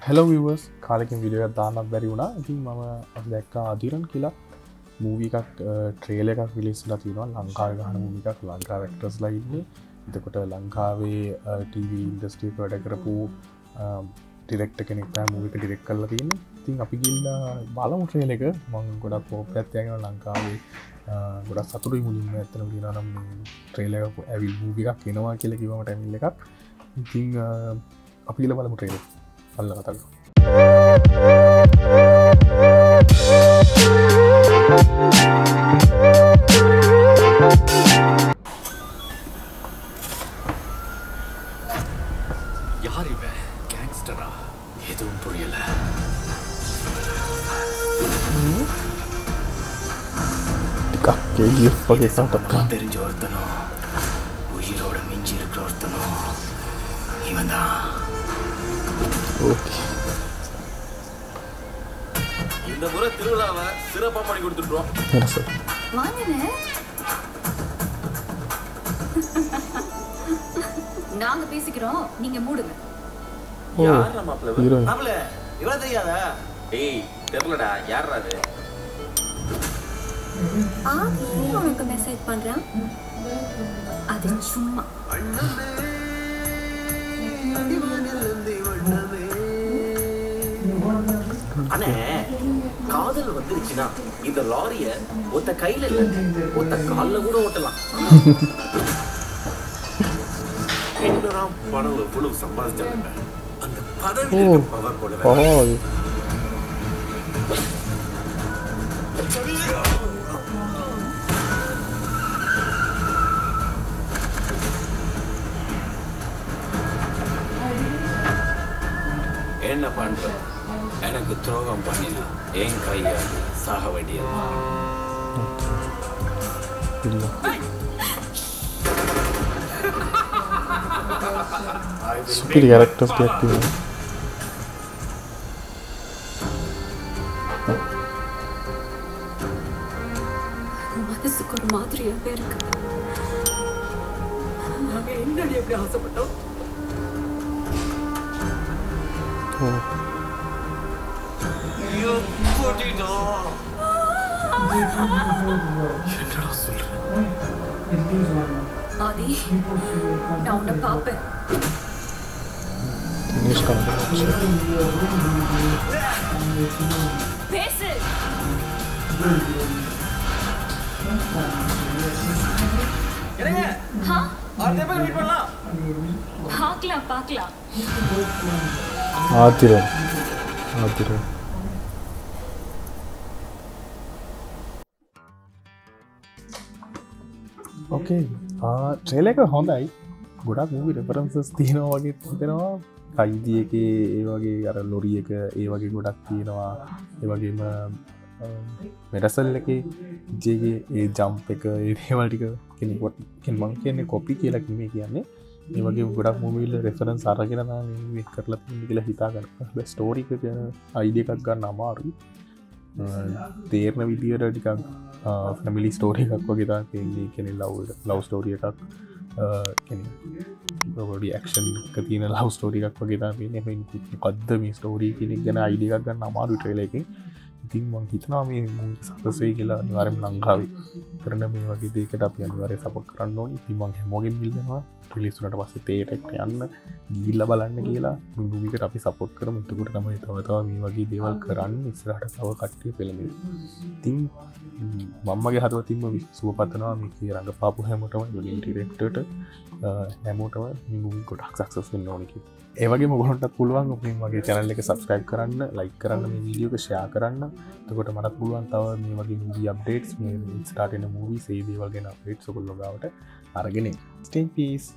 Hello විවර්ස් කාලෙකින් video දාන්නත් බැරි වුණා. ඉතින් මම දැක්කා අධිරන් කියලා මූවී එකක් ට්‍රේලර් එකක් රිලීස් වෙලා තියෙනවා. ලංකාවේ ගහන මූවී එකක්. ලංකාවේ ඇක්ටර්ස්ලා ඉන්නේ. එතකොට ලංකාවේ ටීවී ඉන්ඩස්ට්‍රි එක වැඩ කරපු ඩිරෙක්ටර් කෙනෙක් තමයි මූවී එක ඩිරෙක්ට් කරලා තියෙන්නේ. ඉතින් අපි ගිහිල්ලා බලමු ට්‍රේලර් එක. මම ගොඩක් හොප්යක් තියාගෙන ලංකාවේ ගොඩක් සතුටුයි මුලින්ම ඇත්තටම කියනවා නම් ට්‍රේලර් එක ඇවිල් මූවී එකක් එනවා කියලා කිව්වම ටැමිල් එකක්. ඉතින් අපි ගිහලා බලමු ට්‍රේලර් එක. Allah kata யார் இவன் கேங்ஸ்டரா எதுவும் புரியல kakek pakai sangkap தெரிஞ்ச ஒருத்தனோ உயிரோட மிஞ்சி இருக்கிற ஒருத்தனோ இவன்தான் இந்த முறை திருவிழாவை சிறப்பா பண்ணி கொடுத்துட்டோம். வாங்கண்ணே. நாங்க பேசிக்கிறோம், நீங்க மூடுங்க. யார் மாப்ள? மாப்ள, இவள தெரியாதா? டேய், தெரியலடா, யார்ரா அது? ஆதி உனக்கு மெசேஜ் பண்றான். அது சும்மா. அண்ணே காதல் வந்துருச்சுன்னா இந்த லாரிய ஒத்த கையில இல்ல ஒத்த கால்ல கூட ஓட்டலாம். என்னடா பணம் எவ்வளவு சம்பாதிச்சாங்க அந்த பதவி பவர் போல என்ன பண்ற எனக்கு துரோகம் பண்ணினா என் கையா சாக வேண்டியது super characters active மனசுக்கு ஒரு மாதிரியாவே இருக்கு. நாங்க என்னடி எப்படி ஆசைப்பட்டோம். என்னடா சொல்ற ஆதி நான் உன்னை பாப்பேன். பேசு. என்னங்க அடுத்த பேர் மீட் பண்ணலாம். பார்க்கலாம் ஆத்திரம் ඕකේ ට්‍රේලර් එක හොඳයි. ගොඩක් මූවි රෙෆරන්සස් තියෙනවා වගේ හිතෙනවා. කයිදී එකේ ඒ වගේ අර ලොරි එක ඒ වගේ ගොඩක් තියෙනවා. ඒ වගේම මෙරසල් එකේ ජේගේ ඒ ජම්ප් එක ඒ දේවල් ටික කෙනෙකුට මම කියන්නේ කොපි කියලා කිව්වේ කියන්නේ. ඒ වගේ ගොඩක් මූවි වල රෙෆරන්ස් අරගෙන තමයි මේක කරලා තියෙන්නේ කියලා හිතා ගන්න. හැබැයි ස්ටෝරි එක ගැන අයිඩියා එකක් ගන්න අමාරුයි. තේරණ විදියට ටිකක් ෆැමිලි ස්ටෝරි එකක් වගේ තමයි තියෙන්නේ. කියන්නේ ලව් ස්ටෝරි එකක් ඩි ක්ෂන් තියෙන ලව් ස්ටෝරි එකක් වගේ තමයි තියෙන්නේ. මොකද්ද මේ ස්ටෝරි කියන එක ගැන අයිඩියා එකක් ගන්න අමාරුයි ට්‍රේලර් එකෙන්. ඉතින් මම හිතනවා මේ සක්සස් වෙයි කියලා. අනිවාර්යෙන්ම ලංකාවේ කරන මේ වගේ දෙයකට අපි අනිවාර්යෙන් සපෝට් කරන්න ඕනේ. ඉතින් මම හැමෝගෙම ඉල්ලනවා රිලීස් වුණාට පස්සේ තේටෙක් යන්න ගිහිල්ලා බලන්න කියලා. මේ මූවි එකට අපි සපෝට් කරමු. එතකොට තමයි තව මේ වගේ දේවල් කරන්න ඉස්සරහට තව කට්ටිය පෙළඹෙන්නේ. ඉතින් මම්මගේ හදවතින්ම සුව පතනවා මේකේ රඟපාපු හැමෝටම යොලින් ඩිරෙක්ටර්ට හැමෝටම මේ මූවි ගොඩක් සක්සස් වෙන්න ඕනේ කියලා. ඒ වගේම ඔයගොල්ලන්ටත් පුළුවන් මේ වගේ channel එක subscribe කරන්න, like කරන්න, මේ වීඩියෝ එක share කරන්න. එතකොට මටත් පුළුවන් තව මේ වගේ movie updates මේ start වෙන movies ඒ දේවල් ගැන updates ඔයගොල්ලෝ ගාවට අරගෙන එන්න. Stay in peace.